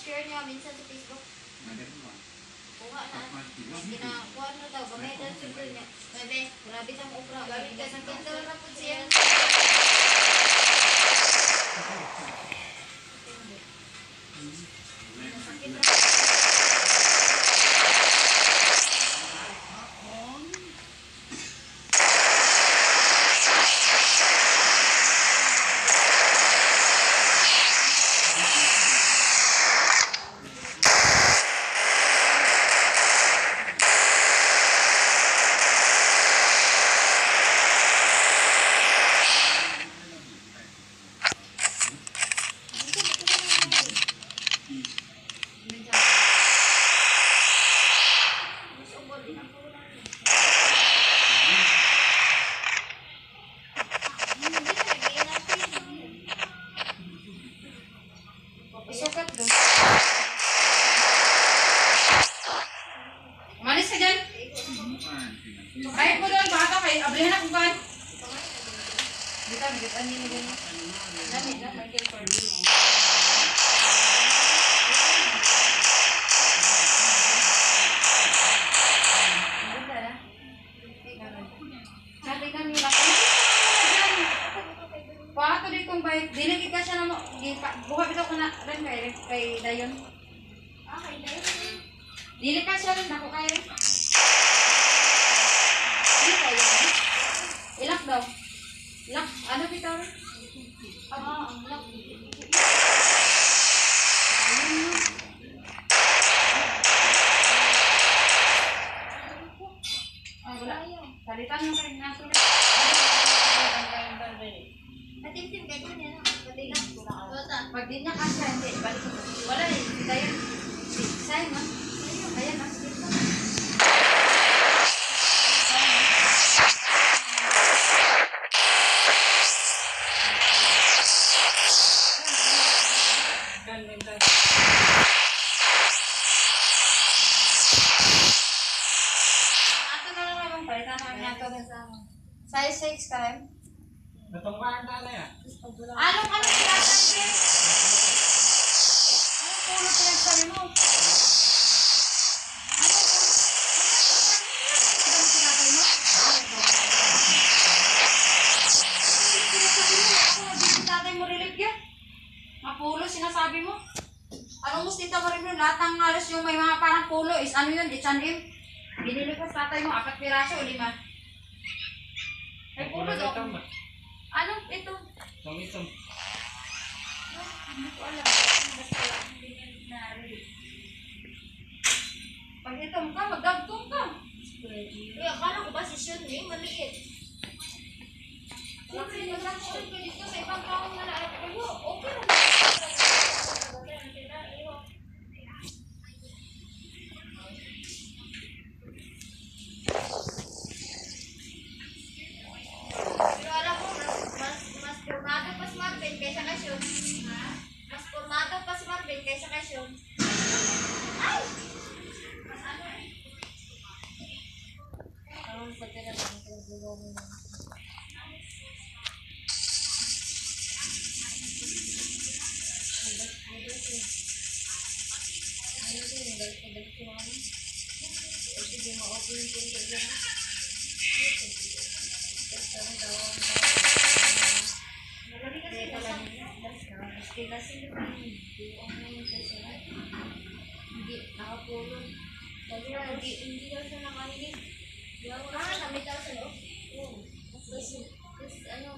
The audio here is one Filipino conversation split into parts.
share niya minsan sa Facebook. Kuha na. Kinakuha na daw. Gamay daw sa niya. Sabi, grabe tang okra. Gamit ka sa kindle na po siya. Sakit na. Sukat doon. Manis ka dyan? Kahit mo doon, baka kayo. Ablihan ako kan. Dito, nagitan niyo na gano'n. Lamit na, Michael Ford. Maganda na. Sabi ka nila. Pato dito kong bike. Dinagig ka siya na mo. Buka bitaw ko na rin kay Dayon. Ah, kay Dayon. Dili ka siya rin. Ako kay rin. Hindi kayo. Ilak daw. Ilak. Ano bitaw rin? Ang lock. Wala. Salitan mo kayo. Nasunod. Natimtim ka dyan yan. Pati lang. Pag di niya kasya, hindi. Balik ko. Wala eh. Si Dayan. Sayang ha. Ayan ha. Sige pa. Ato na lang naman. Palitan namin ato. Size 6 ka rin. Natungkaan na na yan. Anong pinagsabi? Anong pulo pinagsabi mo? Anong sinasabi mo? Sinasabi mo, ako nabisi tatay mo relief yan. Mapulo sinasabi mo. Anong mustita mo rin mo? Lahat ng halos yung may mga parang pulo is ano yun? H&M. Binili ko sa tatay mo, 4 piraso o 5. May pulo daw. Anong ito? Itong. Hindi ko alam. Basta lang. Hindi niya na-relief. Pag ito ka, magdagtong ka. Kaya akala ko ba si Sean eh, maliit. Siyempre, mag-action ka dito sa ibang taong na naarap kayo. Okay lang. Pero alam ko, mas formado pa si Marvin kaysa kay Sean. Mas formado pa si Marvin kaysa kay Sean. Ay! Mas ano eh. Ang pati na lang ito. Hindi, nakapulong. Sabi na, hindi daw siya nakalinig. Kami daw sa loob. Oo. Tapos, ano,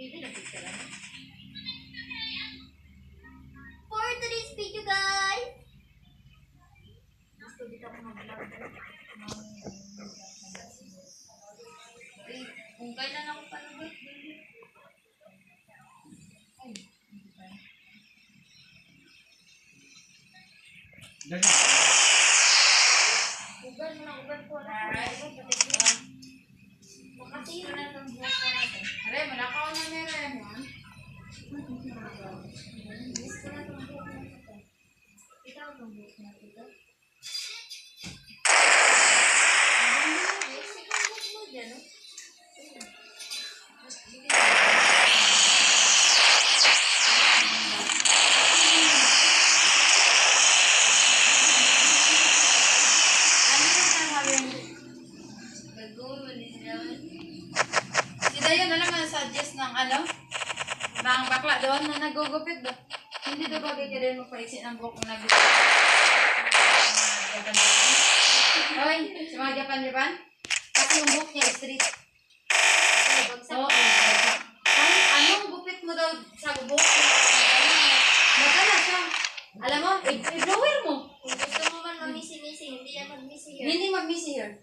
Hindi na picture lang. For today's video, guys. Gusto dito ako mag-vlog. Eh, kung kailan ako panagot, ay, hindi pa. Dali. Ugan mo na, ugan ko. Alright. Makasira na itong buhok ko natin. Aray, malakaw na meron. Miss ko na itong buhok natin. Kita ko itong buhok natin. Miss ko yung buhok mo dyan, no? Ano yung sasabi mo? Si Dayan na lang ang suggest ng ano? Ng bakla doon na nagugupit doon. Hindi daw bagay ka rin magpaisip ng buhok na nagugupit. Hoy, sa mga Japan-Japan? Kasi yung buhok niya straight. Oo. Kahit anong gupit mo daw sa buhok niya, magana siya. Alam mo, i-blower mo. Kung gusto mo man mamisi-misi, hindi yan mag-misi here. Hindi mag-missy here.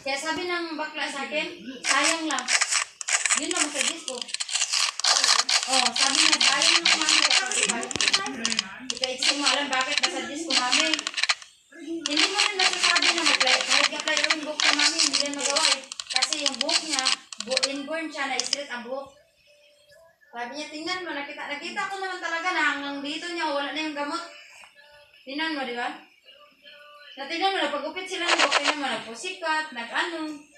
Kaya sabi ng bakla sa akin, sayang lang. Yun lang sa disco. Oh, sabi niya, sayang lang mami. Ika-isip mo alam bakit nasa disco mami. Hindi mo rin nasasabi na mag-play. Kahit ka-play yung buhok na mami, hindi rin magawa eh. Kasi yung buhok niya, inborn siya na straight ang buhok. Sabi niya, tingnan mo, nakita ko naman talaga na hanggang dito niya, wala na yung gamot. Tingnan mo, di ba? Natingnan mo, napagupit sila ng buhok, tingnan mo, nagpusikat, nag-ano.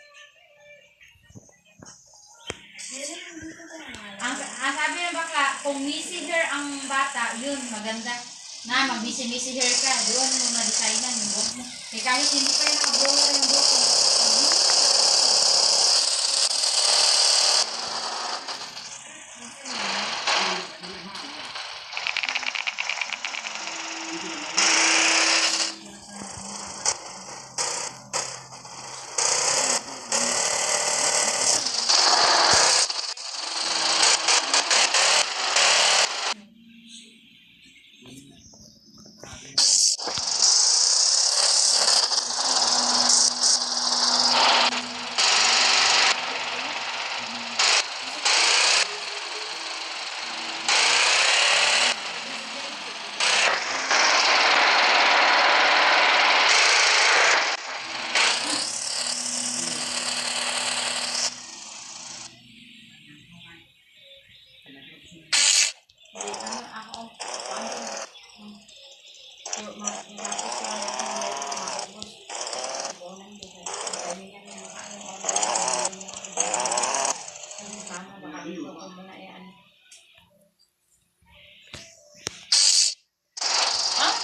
Ang sabi ng bakla, kung messy hair ang bata, yun, maganda. Na, mag-messy hair ka, doon mo na-designan yung buhok mo. Eh, kahit hindi pa yung nakabular yung buhok mo.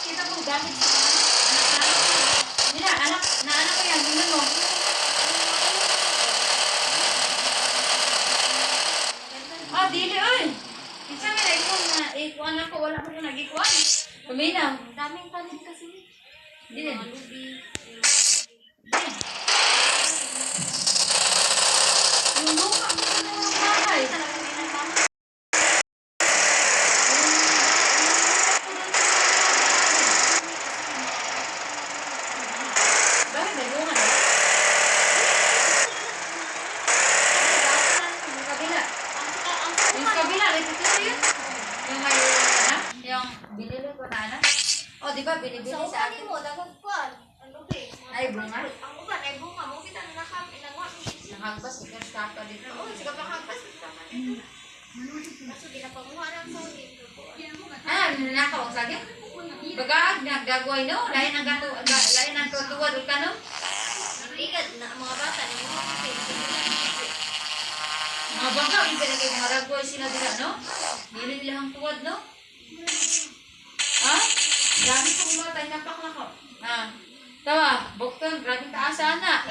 Kita mo gamit sa anak ko yan, tingnan mo. Dili oy. Isa nga ikuan ako, wala ko nag-ikuan. Kuminaw. Ang daming tanim kasi. Dili. Mga lubi. Yung lupa mo na ng bahay. Bakit may bunga na? Yung kabila. Yung kabila, repetition yun. Yung may, yung binili ko na, o, di ba, binibili Sa sa uban akin. mo, dagang kuwan. Ang lubi. Ay, bunga? Ang uban ay bunga. Mo kita nangwa mo siya. Nakagbas, ikaw stapa dito. Oo, sige pa kagpas. Kaso ginapanguha lang sa ulit. Nanakaw ang saging? Bagaag, nagdagway no? Lain ang tutuwad o ka no? Igad na mga bata ni mo. Mga baka, yung pinagay mga ragway sila dila no? Hindi nila ang tuwad no? Ha? Grabe sa mga tayo napak na ko. Tawa, bukton, grabe taasa na.